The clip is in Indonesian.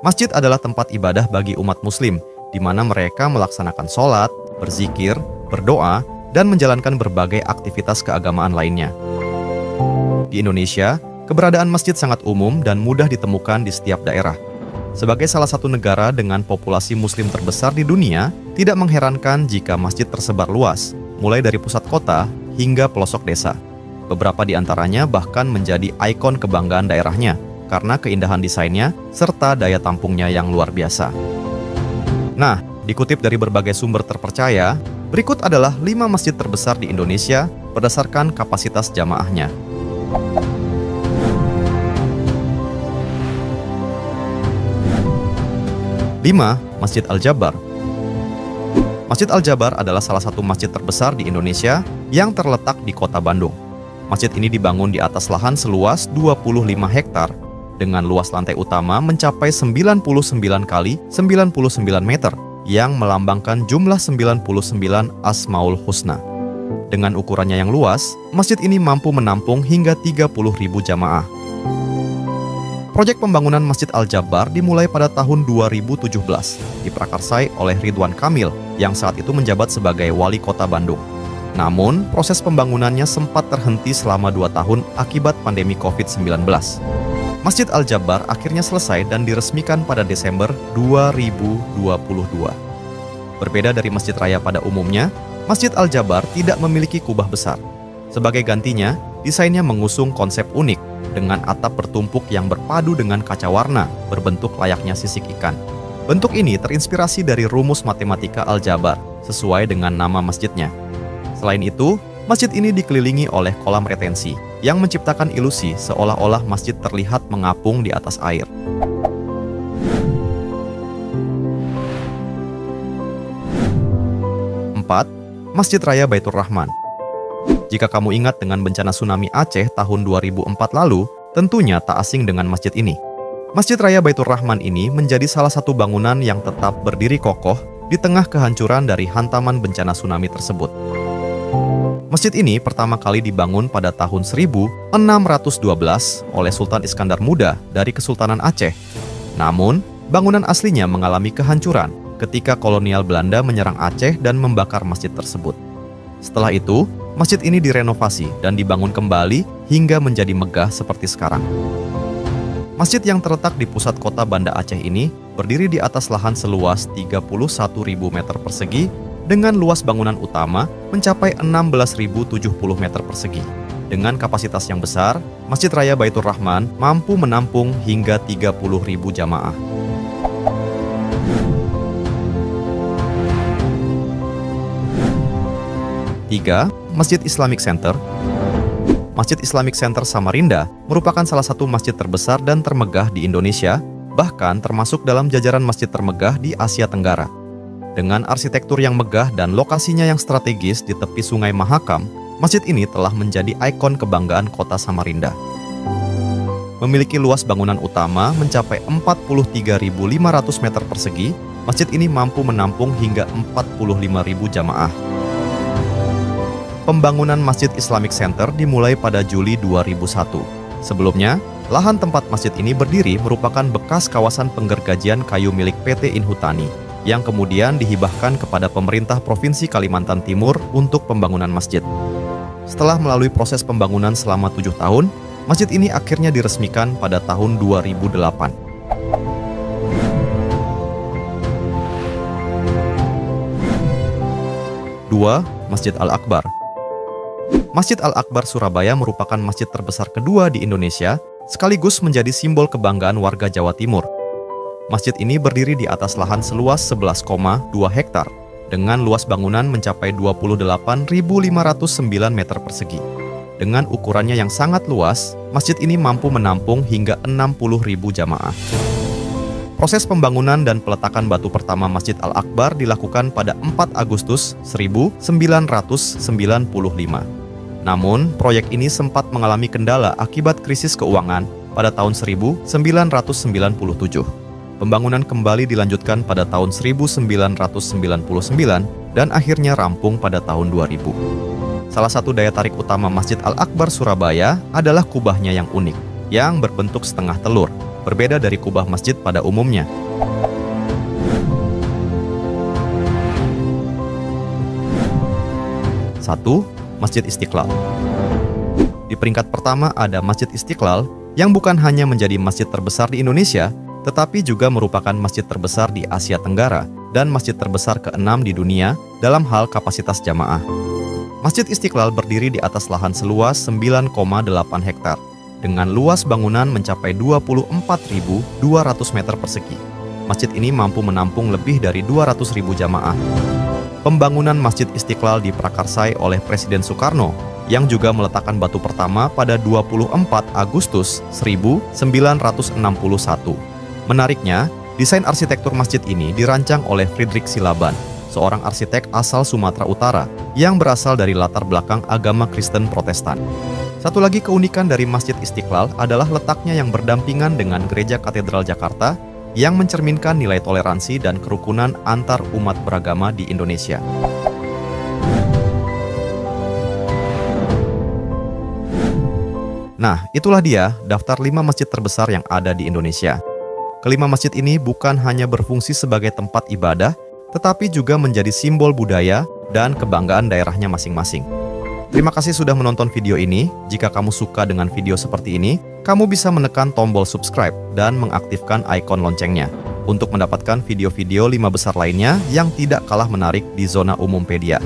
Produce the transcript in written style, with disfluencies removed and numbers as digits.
Masjid adalah tempat ibadah bagi umat muslim, di mana mereka melaksanakan sholat, berzikir, berdoa, dan menjalankan berbagai aktivitas keagamaan lainnya. Di Indonesia, keberadaan masjid sangat umum dan mudah ditemukan di setiap daerah. Sebagai salah satu negara dengan populasi muslim terbesar di dunia, tidak mengherankan jika masjid tersebar luas, mulai dari pusat kota hingga pelosok desa. Beberapa di antaranya bahkan menjadi ikon kebanggaan daerahnya, karena keindahan desainnya serta daya tampungnya yang luar biasa. Nah, dikutip dari berbagai sumber terpercaya, berikut adalah 5 masjid terbesar di Indonesia berdasarkan kapasitas jamaahnya. 5. Masjid Al-Jabar. Masjid Al-Jabar adalah salah satu masjid terbesar di Indonesia yang terletak di kota Bandung. Masjid ini dibangun di atas lahan seluas 25 hektar dengan luas lantai utama mencapai 99 kali 99 meter yang melambangkan jumlah 99 Asmaul Husna. Dengan ukurannya yang luas, masjid ini mampu menampung hingga 30.000 jamaah. Proyek pembangunan Masjid Al-Jabar dimulai pada tahun 2017, diprakarsai oleh Ridwan Kamil yang saat itu menjabat sebagai wali kota Bandung. Namun, proses pembangunannya sempat terhenti selama 2 tahun akibat pandemi COVID-19. Masjid Al-Jabar akhirnya selesai dan diresmikan pada Desember 2022. Berbeda dari Masjid Raya pada umumnya, Masjid Al-Jabar tidak memiliki kubah besar. Sebagai gantinya, desainnya mengusung konsep unik dengan atap bertumpuk yang berpadu dengan kaca warna berbentuk layaknya sisik ikan. Bentuk ini terinspirasi dari rumus matematika Al-Jabar sesuai dengan nama masjidnya. Selain itu, masjid ini dikelilingi oleh kolam retensi yang menciptakan ilusi seolah-olah masjid terlihat mengapung di atas air. Masjid Raya Baitur Rahman. Jika kamu ingat dengan bencana tsunami Aceh tahun 2004 lalu, tentunya tak asing dengan masjid ini. Masjid Raya Baitur Rahman ini menjadi salah satu bangunan yang tetap berdiri kokoh di tengah kehancuran dari hantaman bencana tsunami tersebut. Masjid ini pertama kali dibangun pada tahun 1612 oleh Sultan Iskandar Muda dari Kesultanan Aceh. Namun, bangunan aslinya mengalami kehancuran ketika kolonial Belanda menyerang Aceh dan membakar masjid tersebut. Setelah itu, masjid ini direnovasi dan dibangun kembali hingga menjadi megah seperti sekarang. Masjid yang terletak di pusat kota Banda Aceh ini berdiri di atas lahan seluas 31.000 meter persegi dengan luas bangunan utama mencapai 16.070 meter persegi. Dengan kapasitas yang besar, Masjid Raya Baitur Rahman mampu menampung hingga 30.000 jamaah. Masjid Islamic Center. Masjid Islamic Center Samarinda merupakan salah satu masjid terbesar dan termegah di Indonesia, bahkan termasuk dalam jajaran masjid termegah di Asia Tenggara. Dengan arsitektur yang megah dan lokasinya yang strategis di tepi Sungai Mahakam, masjid ini telah menjadi ikon kebanggaan kota Samarinda. Memiliki luas bangunan utama mencapai 43.500 meter persegi, masjid ini mampu menampung hingga 45.000 jamaah. Pembangunan Masjid Islamic Center dimulai pada Juli 2001. Sebelumnya, lahan tempat masjid ini berdiri merupakan bekas kawasan penggergajian kayu milik PT Inhutani, yang kemudian dihibahkan kepada pemerintah Provinsi Kalimantan Timur untuk pembangunan masjid. Setelah melalui proses pembangunan selama 7 tahun, masjid ini akhirnya diresmikan pada tahun 2008. Masjid Al-Akbar. Masjid Al-Akbar Surabaya merupakan masjid terbesar kedua di Indonesia, sekaligus menjadi simbol kebanggaan warga Jawa Timur. Masjid ini berdiri di atas lahan seluas 11,2 hektar, dengan luas bangunan mencapai 28.509 meter persegi. Dengan ukurannya yang sangat luas, masjid ini mampu menampung hingga 60.000 jamaah. Proses pembangunan dan peletakan batu pertama Masjid Al-Akbar dilakukan pada 4 Agustus 1995. Namun, proyek ini sempat mengalami kendala akibat krisis keuangan pada tahun 1997. Pembangunan kembali dilanjutkan pada tahun 1999 dan akhirnya rampung pada tahun 2000. Salah satu daya tarik utama Masjid Al-Akbar Surabaya adalah kubahnya yang unik, yang berbentuk setengah telur, berbeda dari kubah masjid pada umumnya. Satu, Masjid Istiqlal. Di peringkat pertama ada Masjid Istiqlal yang bukan hanya menjadi masjid terbesar di Indonesia, tetapi juga merupakan masjid terbesar di Asia Tenggara dan masjid terbesar ke-6 di dunia dalam hal kapasitas jamaah. Masjid Istiqlal berdiri di atas lahan seluas 9,8 hektar dengan luas bangunan mencapai 24.200 meter persegi. Masjid ini mampu menampung lebih dari 200.000 jamaah. Pembangunan Masjid Istiqlal diprakarsai oleh Presiden Soekarno yang juga meletakkan batu pertama pada 24 Agustus 1961. Menariknya, desain arsitektur masjid ini dirancang oleh Friedrich Silaban, seorang arsitek asal Sumatera Utara yang berasal dari latar belakang agama Kristen Protestan. Satu lagi keunikan dari Masjid Istiqlal adalah letaknya yang berdampingan dengan Gereja Katedral Jakarta yang mencerminkan nilai toleransi dan kerukunan antar umat beragama di Indonesia. Nah, itulah dia daftar 5 masjid terbesar yang ada di Indonesia. Kelima masjid ini bukan hanya berfungsi sebagai tempat ibadah, tetapi juga menjadi simbol budaya dan kebanggaan daerahnya masing-masing. Terima kasih sudah menonton video ini. Jika kamu suka dengan video seperti ini, kamu bisa menekan tombol subscribe dan mengaktifkan ikon loncengnya untuk mendapatkan video-video 5 besar lainnya yang tidak kalah menarik di Zona Umumpedia.